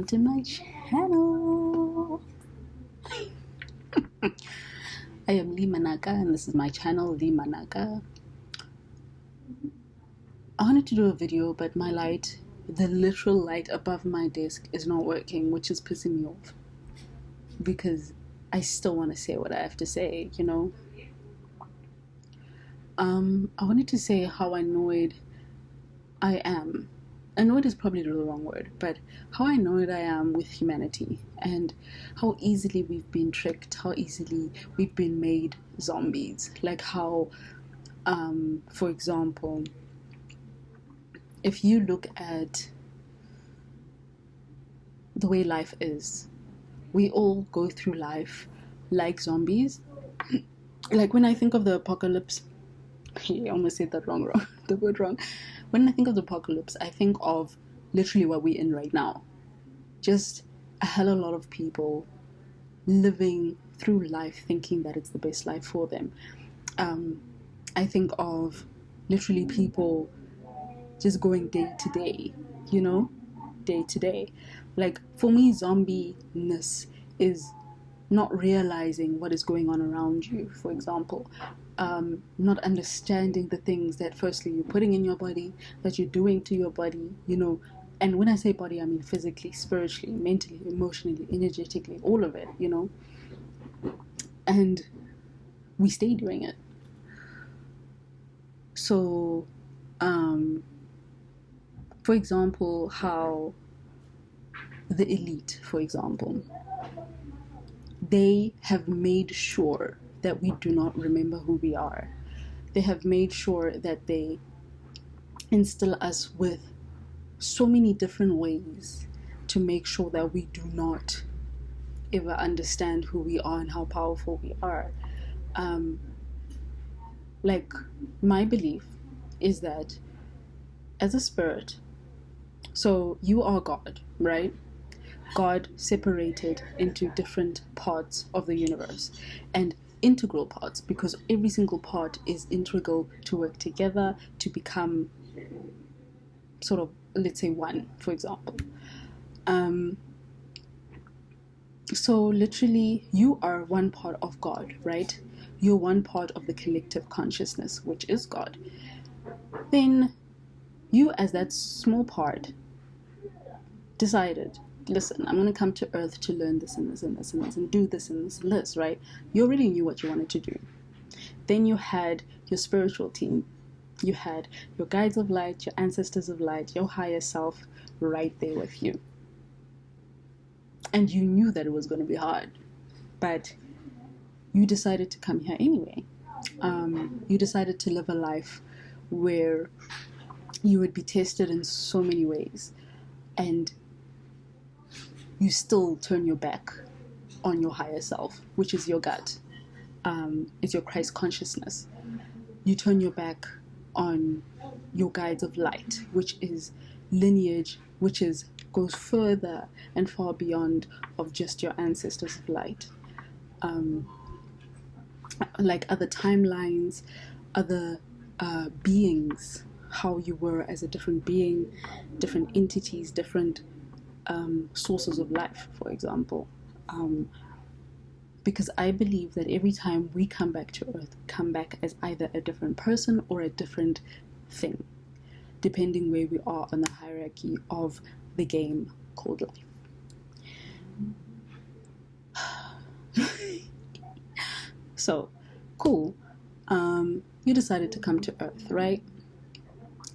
to my channel. I am Manaka and this is my channel, Manaka. I wanted to do a video, but my light, the literal light above my desk, is not working, which is pissing me off because I still want to say what I have to say, you know. I wanted to say how annoyed I am. Annoyed is probably the wrong word, but how annoyed I am with humanity and how easily we've been tricked, how easily we've been made zombies. Like how, for example, if you look at the way life is, we all go through life like zombies. Like when I think of the apocalypse, I almost said that the word wrong. When I think of the apocalypse, I think of literally what we're in right now. Just a hell of a lot of people living through life thinking that it's the best life for them. I think of literally people just going day to day, you know, day to day. Like for me, zombie-ness is not realizing what is going on around you, for example. Not understanding the things that firstly you're putting in your body, that you're doing to your body, you know. And when I say body, I mean physically, spiritually, mentally, emotionally, energetically, all of it, you know. And we stay doing it. So, for example, how the elite, for example, they have made sure that we do not remember who we are. They have made sure that they instill us with so many different ways to make sure that we do not ever understand who we are and how powerful we are. Like my belief is that as a spirit, so you are God, right? God separated into different parts of the universe and integral parts, because every single part is integral to work together to become sort of, let's say, one, for example. So literally you are one part of God, right? You're one part of the collective consciousness, which is God. Then you, as that small part, decided, listen, I'm going to come to Earth to learn this and this and this and this and do this and this and this, right? You already knew what you wanted to do. Then you had your spiritual team. You had your guides of light, your ancestors of light, your higher self right there with you. And you knew that it was going to be hard, but you decided to come here anyway. You decided to live a life where you would be tested in so many ways, and you still turn your back on your higher self, which is your gut. It's your Christ consciousness. You turn your back on your guides of light, which is lineage, which goes further and far beyond of just your ancestors of light. Like other timelines, other beings, how you were as a different being, different entities, different sources of life, for example. Because I believe that every time we come back to Earth, come back as either a different person or a different thing, depending where we are on the hierarchy of the game called life. So, cool. You decided to come to Earth, right?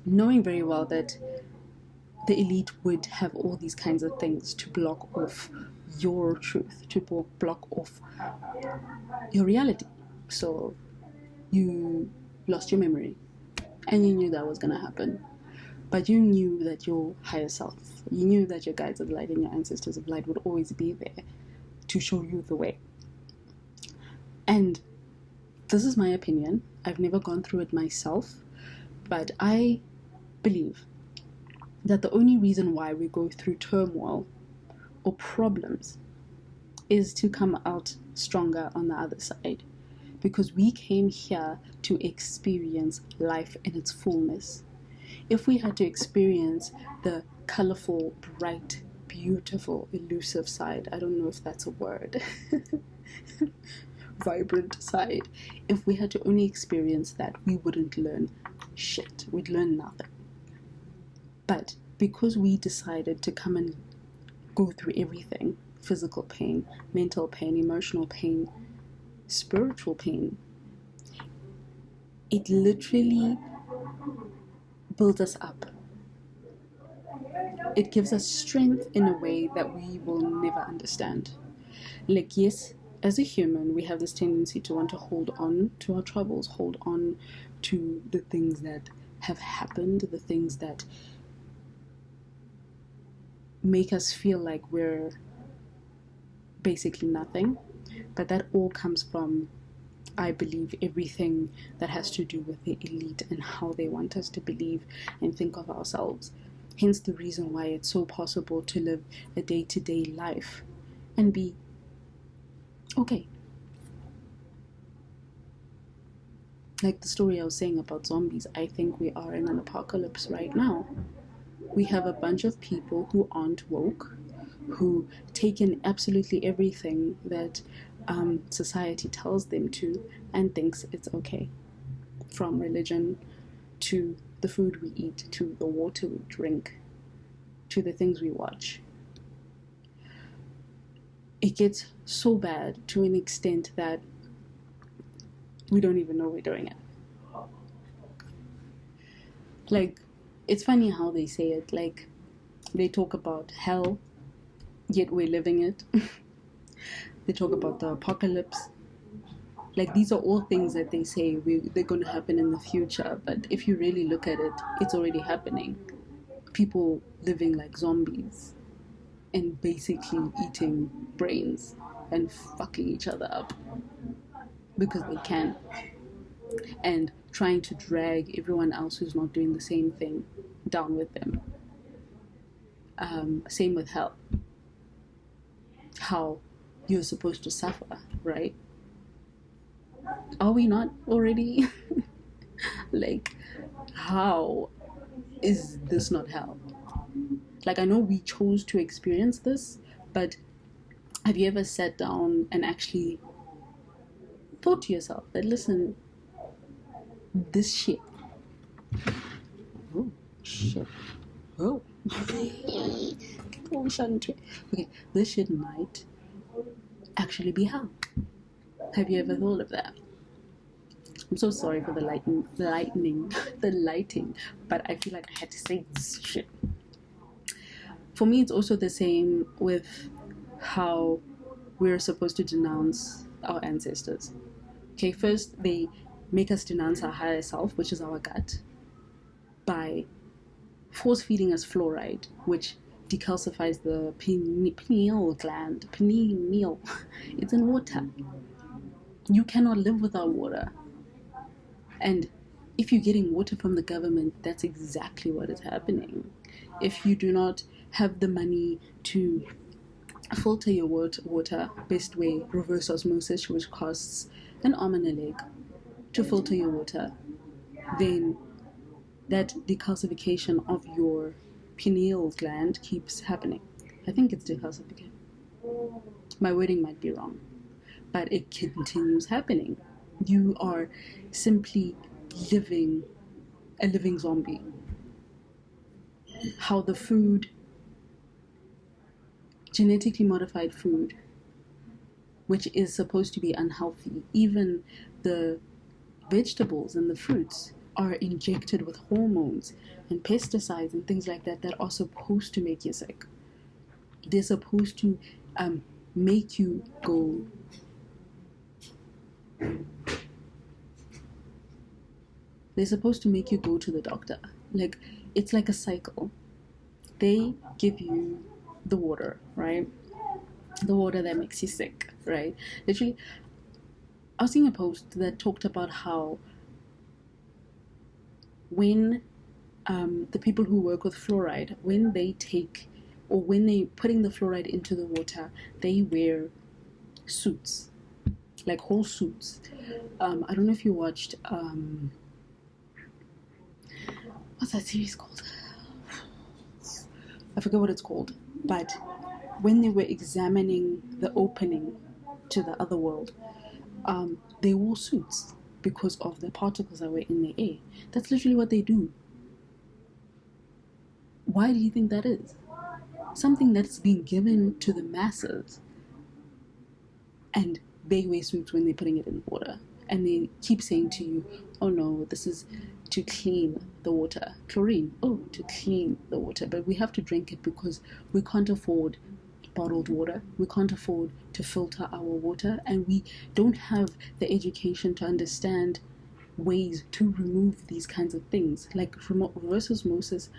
Knowing very well that the elite would have all these kinds of things to block off your truth, to block off your reality. So you lost your memory, and you knew that was going to happen. But you knew that your higher self, you knew that your guides of light and your ancestors of light would always be there to show you the way. And this is my opinion. I've never gone through it myself, but I believe that the only reason why we go through turmoil or problems is to come out stronger on the other side, because we came here to experience life in its fullness. If we had to experience the colorful, bright, beautiful, elusive side. I don't know if that's a word. Vibrant side. If we had to only experience that, we wouldn't learn shit. We'd learn nothing. But because we decided to come and go through everything, physical pain, mental pain, emotional pain, spiritual pain, it literally builds us up. It gives us strength in a way that we will never understand. Like, yes, as a human, we have this tendency to want to hold on to our troubles, hold on to the things that have happened, the things that make us feel like we're basically nothing. But that all comes from, I believe, everything that has to do with the elite and how they want us to believe and think of ourselves. Hence the reason why it's so possible to live a day-to-day life and be okay. Like the story I was saying about zombies, I think we are in an apocalypse right now. We have a bunch of people who aren't woke, who take in absolutely everything that society tells them to and thinks it's okay. From religion to the food we eat, to the water we drink, to the things we watch. It gets so bad to an extent that we don't even know we're doing it. Like, it's funny how they say it. Like, they talk about hell, yet we're living it. They talk about the apocalypse. Like, these are all things that they say they're going to happen in the future. But if you really look at it, it's already happening. People living like zombies and basically eating brains and fucking each other up because they can. And trying to drag everyone else who's not doing the same thing down with them. Same with hell. How you're supposed to suffer, right? Are we not already? Like, how is this not hell? Like, I know we chose to experience this, but have you ever sat down and actually thought to yourself that, listen, this shit. Oh, shit. Oh. Okay, this shit might actually be hell. Have you ever thought of that? I'm so sorry for the lighting, but I feel like I had to say this shit. For me, it's also the same with how we're supposed to denounce our ancestors. Okay, first they make us denounce our higher self, which is our gut, by force feeding us fluoride, which decalcifies the pineal gland. Pineal. It's in water. You cannot live without water. And if you're getting water from the government, that's exactly what is happening. If you do not have the money to filter your water, best way, reverse osmosis, which costs an arm and a leg to filter your water, then that decalcification of your pineal gland keeps happening. I think it's decalcification. My wording might be wrong, but it continues happening. You are simply living a living zombie. How the food, genetically modified food, which is supposed to be unhealthy, even the vegetables and the fruits are injected with hormones and pesticides and things like that that are supposed to make you sick. They're supposed to make you go to the doctor. Like, it's like a cycle. They give you the water, right? The water that makes you sick, right? Literally, I was seeing a post that talked about how when the people who work with fluoride, when they putting the fluoride into the water, they wear suits, like whole suits. I don't know if you watched what's that series called? I forget what it's called. But when they were examining the opening to the other world, they wore suits because of the particles that were in the air. That's literally what they do. Why do you think that is? Something that's been given to the masses, and they wear suits when they're putting it in water. And they keep saying to you, oh no, this is to clean the water. Chlorine, oh, to clean the water. But we have to drink it because we can't afford bottled water. We can't afford to filter our water. And we don't have the education to understand ways to remove these kinds of things. Like reverse osmosis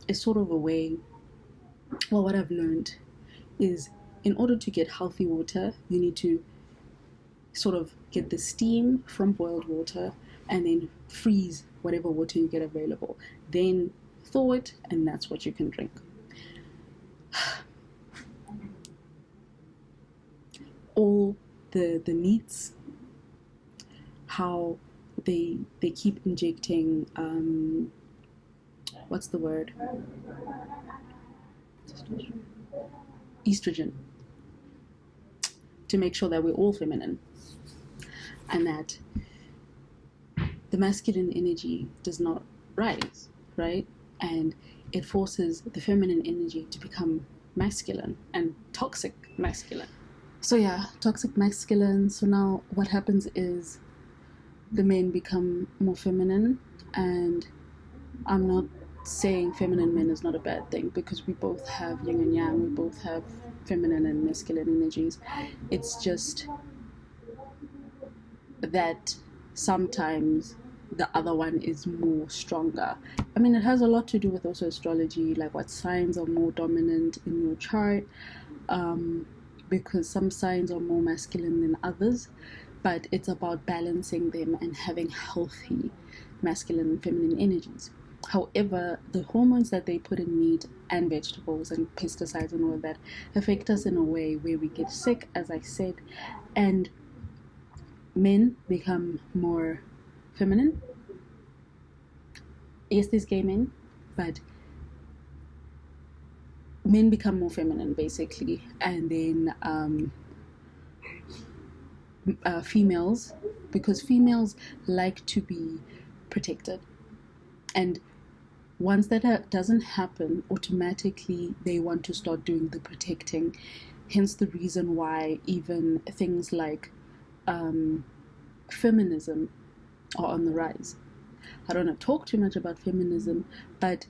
is sort of a way, well, what I've learned is in order to get healthy water, you need to sort of get the steam from boiled water and then freeze whatever water you get available. Then thaw it, and that's what you can drink. All the meats, how they keep injecting what's the word? Estrogen, to make sure that we're all feminine and that the masculine energy does not rise, right? And it forces the feminine energy to become masculine and toxic masculine. So yeah, toxic masculine. So now what happens is the men become more feminine, and I'm not saying feminine men is not a bad thing, because we both have yin and yang, we both have feminine and masculine energies. It's just that sometimes the other one is more stronger. I mean, it has a lot to do with also astrology, like what signs are more dominant in your chart, because some signs are more masculine than others, but it's about balancing them and having healthy masculine and feminine energies. However, the hormones that they put in meat and vegetables and pesticides and all of that affect us in a way where we get sick, as I said, and men become more feminine. Yes, there's gay men, but men become more feminine basically, and then females, because females like to be protected, and once that doesn't happen, automatically they want to start doing the protecting. Hence the reason why even things like feminism are on the rise. I don't want to talk too much about feminism, but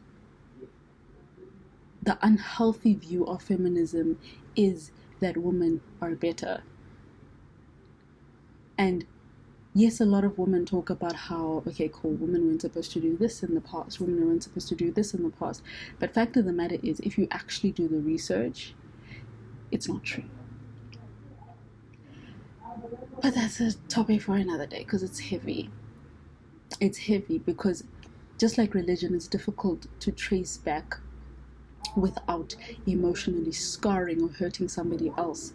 the unhealthy view of feminism is that women are better. And yes, a lot of women talk about how, okay, cool, women weren't supposed to do this in the past, women weren't supposed to do this in the past. But fact of the matter is, if you actually do the research, it's not true. But that's a topic for another day, because it's heavy. It's heavy because just like religion, it's difficult to trace back without emotionally scarring or hurting somebody else,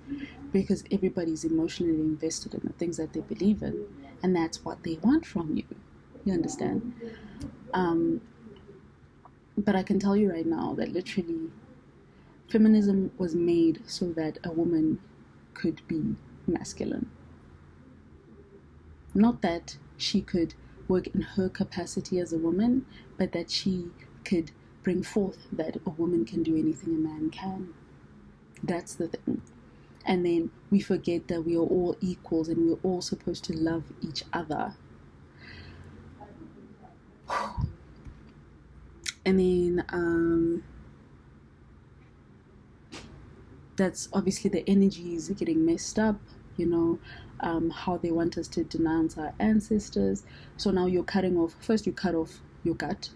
because everybody's emotionally invested in the things that they believe in, and that's what they want from you. You understand? But I can tell you right now that literally feminism was made so that a woman could be masculine. Not that she could work in her capacity as a woman, but that she could bring forth that a woman can do anything a man can. That's the thing. And then we forget that we are all equals and we're all supposed to love each other. And then that's obviously the energies getting messed up, you know, how they want us to denounce our ancestors. So now you're cutting off, first you cut off your gut,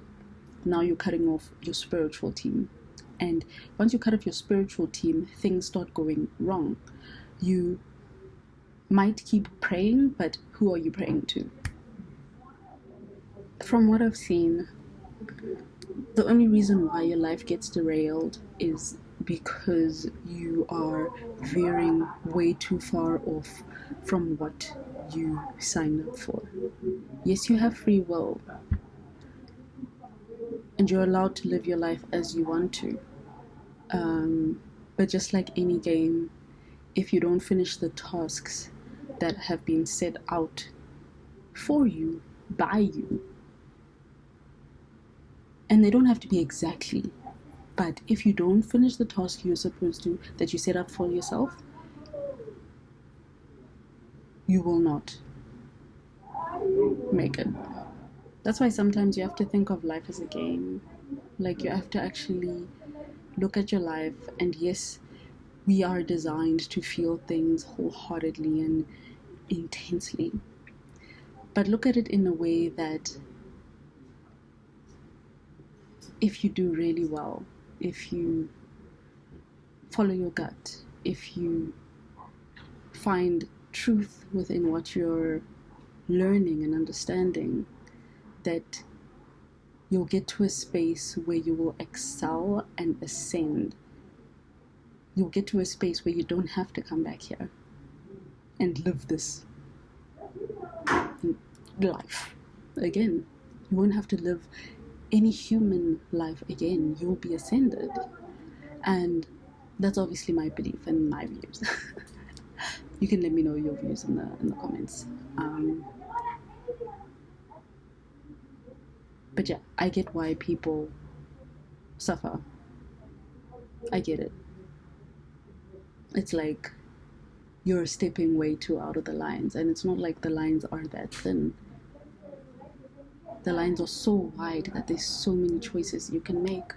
now you're cutting off your spiritual team. And once you cut off your spiritual team, things start going wrong. You might keep praying, but who are you praying to? From what I've seen, the only reason why your life gets derailed is because you are veering way too far off from what you signed up for. Yes, you have free will, and you're allowed to live your life as you want to. But just like any game, if you don't finish the tasks that have been set out for you, by you, and they don't have to be exactly, but if you don't finish the task you're supposed to, that you set up for yourself, you will not make it. That's why sometimes you have to think of life as a game. Like, you have to actually look at your life, and yes, we are designed to feel things wholeheartedly and intensely, but look at it in a way that if you do really well, if you follow your gut, if you find truth within what you're learning and understanding, that you'll get to a space where you will excel and ascend. You'll get to a space where you don't have to come back here and live this life again. You won't have to live any human life again. You'll be ascended. And that's obviously my belief and my views. You can let me know your views in the comments. But yeah, I get why people suffer. I get it. It's like you're stepping way too out of the lines, and it's not like the lines are that thin. The lines are so wide that there's so many choices you can make.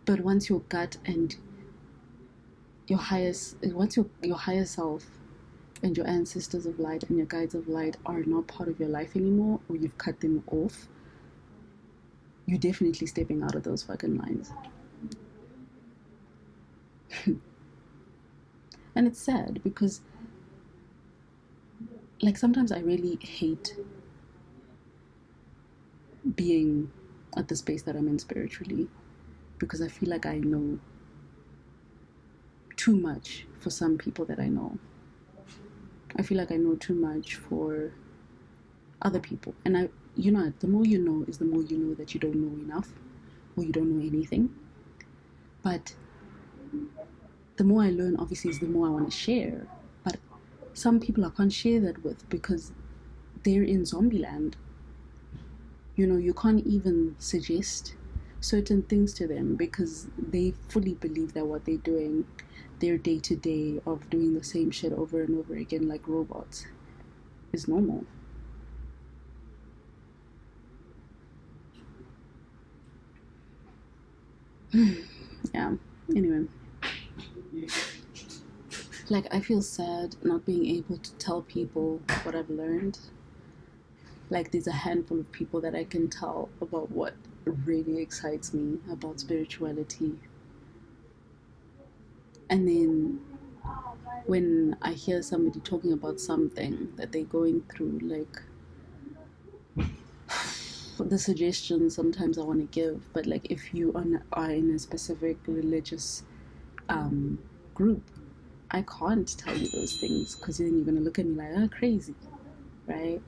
But once your gut and your higher self and your ancestors of light and your guides of light are not part of your life anymore, or you've cut them off, you're definitely stepping out of those fucking lines. And it's sad because, like, sometimes I really hate being at the space that I'm in spiritually, because I feel like I know too much for some people that I know. I feel like I know too much for other people. And the more you know is the more you know that you don't know enough, or you don't know anything. But the more I learn, obviously, is the more I want to share. But some people I can't share that with because they're in zombie land. You can't even suggest certain things to them because they fully believe that what they're doing, their day-to-day of doing the same shit over and over again like robots, is normal. Yeah, anyway. Like, I feel sad not being able to tell people what I've learned. Like, there's a handful of people that I can tell about what really excites me about spirituality. And then when I hear somebody talking about something that they're going through, like, the suggestions sometimes I want to give, but like, if you are in a specific religious group, I can't tell you those things because then you're going to look at me like, oh, crazy, right?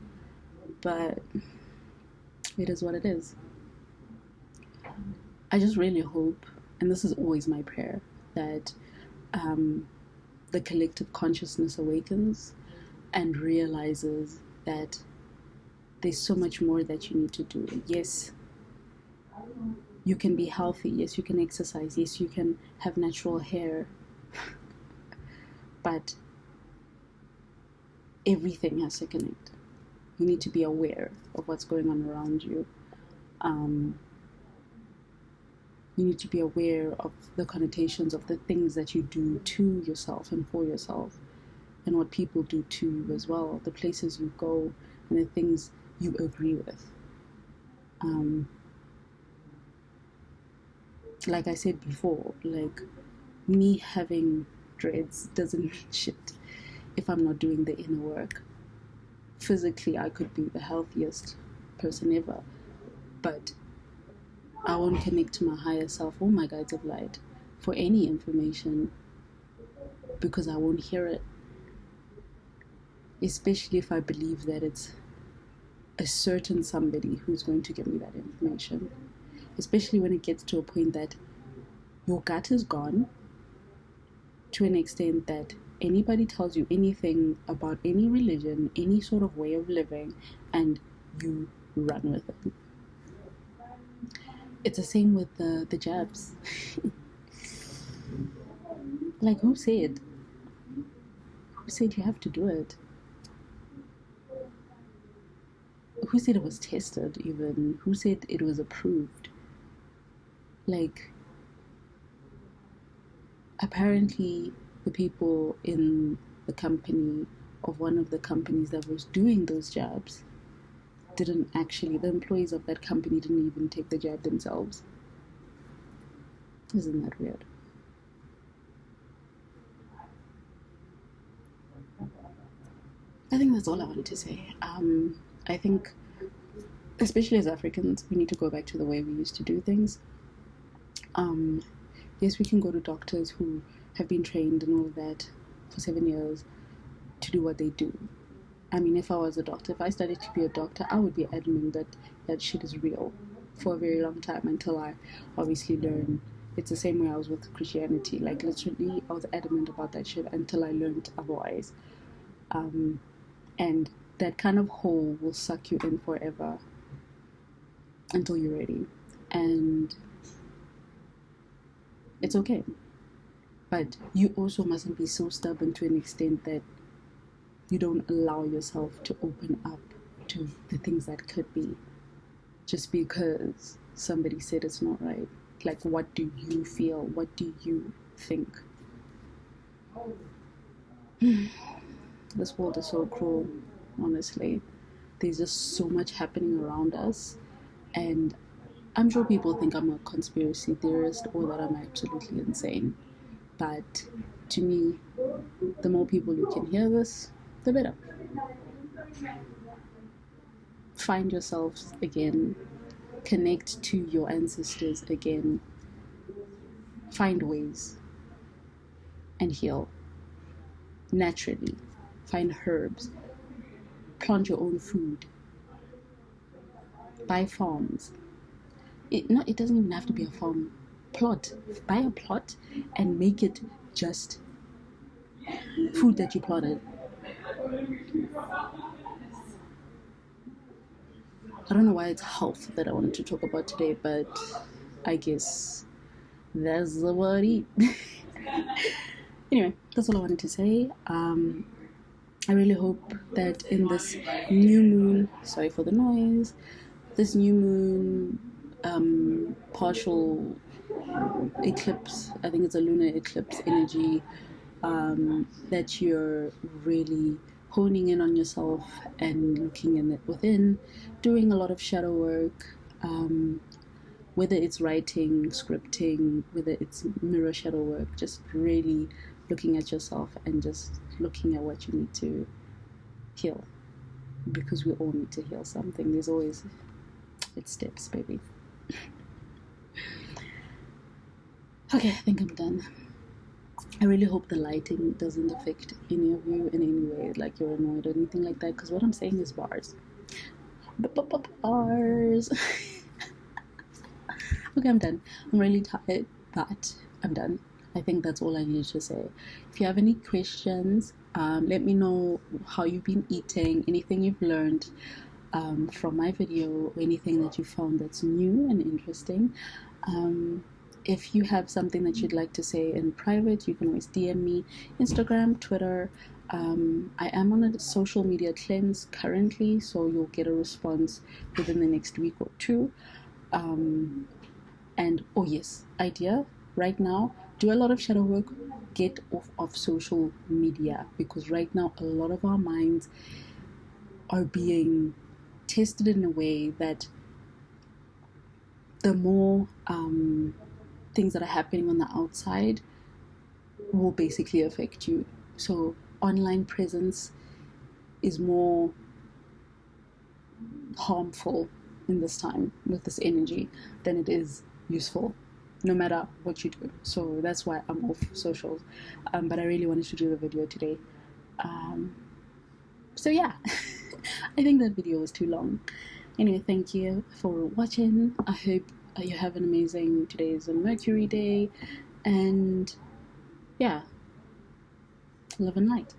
But it is what it is. I just really hope, and this is always my prayer, that the collective consciousness awakens and realizes that there's so much more that you need to do. Yes, you can be healthy. Yes, you can exercise. Yes, you can have natural hair. But everything has to connect. You need to be aware of what's going on around you. You need to be aware of the connotations of the things that you do to yourself and for yourself, and what people do to you as well, the places you go and the things you agree with. Like I said before, like, me having dreads doesn't mean shit if I'm not doing the inner work. Physically, I could be the healthiest person ever, but I won't connect to my higher self or my guides of light for any information because I won't hear it. Especially if I believe that it's a certain somebody who's going to give me that information. Especially when it gets to a point that your gut is gone to an extent that anybody tells you anything about any religion, any sort of way of living, and you run with it. It's the same with the jabs. Like, who said? Who said you have to do it? Who said it was tested even? Who said it was approved? Like, apparently the people in the company of one of the companies that was doing those jabs didn't actually, the employees of that company didn't even take the jab themselves. Isn't that weird? I think that's all I wanted to say. I think, especially as Africans, we need to go back to the way we used to do things. Yes, we can go to doctors who have been trained and all of that for 7 years to do what they do. I mean, if I was a doctor, if I studied to be a doctor, I would be adamant that that shit is real for a very long time until I obviously learn. It's the same way I was with Christianity. Like, literally, I was adamant about that shit until I learned otherwise. And that kind of hole will suck you in forever until you're ready. And it's okay. But you also mustn't be so stubborn to an extent that you don't allow yourself to open up to the things that could be just because somebody said it's not right. Like, what do you feel? What do you think? This world is so cruel, honestly. There's just so much happening around us, and I'm sure people think I'm a conspiracy theorist or that I'm absolutely insane. But to me, the more people who can hear this, the better. Find yourselves again, connect to your ancestors again, find ways, and heal naturally. Find herbs, plant your own food, buy farms. It doesn't even have to be a farm. Plot, buy a plot and make it just food that you plotted. I don't know why it's health that I wanted to talk about today, but I guess that's the word. Anyway, that's all I wanted to say. I really hope that in this new moon, sorry for the noise, this new moon, partial eclipse, I think it's a lunar eclipse energy, that you're really honing in on yourself and looking in it within, doing a lot of shadow work, whether it's writing, scripting, whether it's mirror shadow work, just really looking at yourself and just looking at what you need to heal, because we all need to heal something. There's always, it's steps, baby. Okay, I think I'm done. I really hope the lighting doesn't affect any of you in any way, like you're annoyed or anything like that, because what I'm saying is bars. Bars. Okay, I'm done. I'm really tired, but I'm done. I think that's all I need to say. If you have any questions, let me know how you've been eating, anything you've learned from my video, or anything that you found that's new and interesting. If you have something that you'd like to say in private, you can always DM me, Instagram, Twitter. I am on a social media cleanse currently, so you'll get a response within the next week or two. And oh yes, idea right now, do a lot of shadow work, get off of social media, because right now a lot of our minds are being tested in a way that the more things that are happening on the outside will basically affect you. So online presence is more harmful in this time with this energy than it is useful, no matter what you do. So that's why I'm off socials, but I really wanted to do the video today. So yeah, I think that video was too long. Anyway, thank you for watching. I hope You have an amazing, today is a Mercury day, and yeah, love and light.